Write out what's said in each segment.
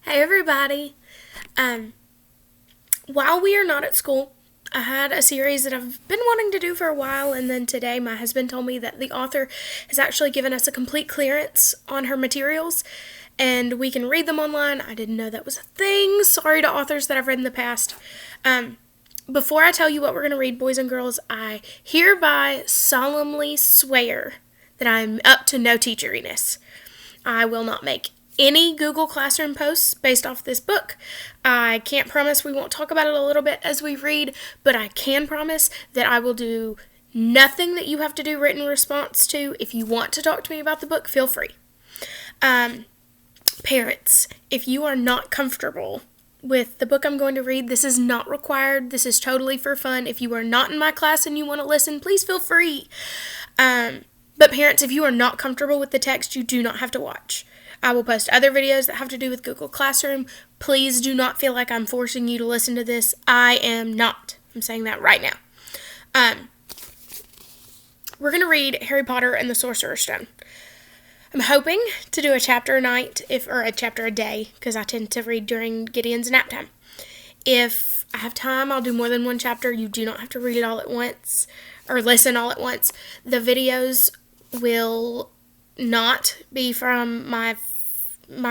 Hey everybody! While we are not at school, I had a series that I've been wanting to do for a while, and then today my husband told me that the author has actually given us a complete clearance on her materials, and we can read them online. I didn't know that was a thing. Sorry to authors that I've read in the past. Before I tell you what we're going to read, boys and girls, I hereby solemnly swear that I'm up to no teachery-ness. I will not make any Google Classroom posts based off this book. I can't promise we won't talk about it a little bit as we read, but I can promise that I will do nothing that you have to do written response to. If you want to talk to me about the book, feel free. Parents, if you are not comfortable with the book I'm going to read, this is not required. This is totally for fun. If you are not in my class and you want to listen, please feel free. But parents, if you are not comfortable with the text, you do not have to watch. I will post other videos that have to do with Google Classroom. Please do not feel like I'm forcing you to listen to this. I am not. I'm saying that right now. We're going to read Harry Potter and the Sorcerer's Stone. I'm hoping to do a chapter a night, or a chapter a day, because I tend to read during Gideon's nap time. If I have time, I'll do more than one chapter. You do not have to read it all at once, or listen all at once. The videos will not be from my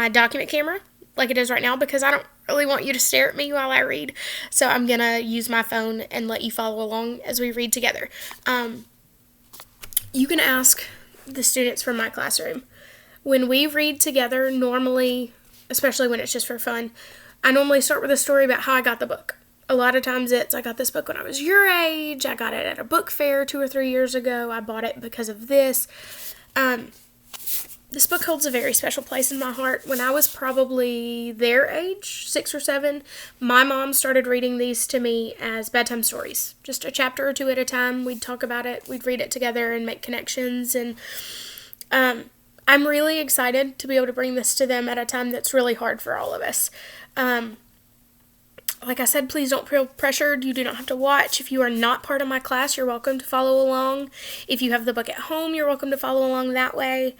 document camera like it is right now, because I don't really want you to stare at me while I read. So I'm going to use my phone and let you follow along as we read together. You can ask the students from my classroom. When we read together, normally, especially when it's just for fun, I normally start with a story about how I got the book. A lot of times I got this book when I was your age, I got it at a book fair 2 or 3 years ago, I bought it because of this. This book holds a very special place in my heart. When I was probably their age, 6 or 7, my mom started reading these to me as bedtime stories. Just a chapter or 2 at a time. We'd talk about it, we'd read it together and make connections. And I'm really excited to be able to bring this to them at a time that's really hard for all of us. Like I said, please don't feel pressured. You do not have to watch. If you are not part of my class, you're welcome to follow along. If you have the book at home, you're welcome to follow along that way.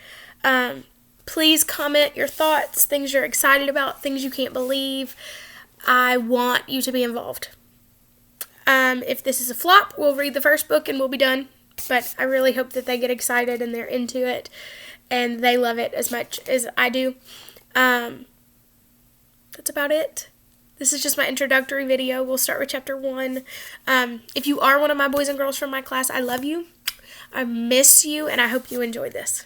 Please comment your thoughts, things you're excited about, things you can't believe. I want you to be involved. If this is a flop, we'll read the first book and we'll be done. But I really hope that they get excited and they're into it and they love it as much as I do. That's about it. This is just my introductory video. We'll start with chapter 1. If you are one of my boys and girls from my class, I love you. I miss you, and I hope you enjoyed this.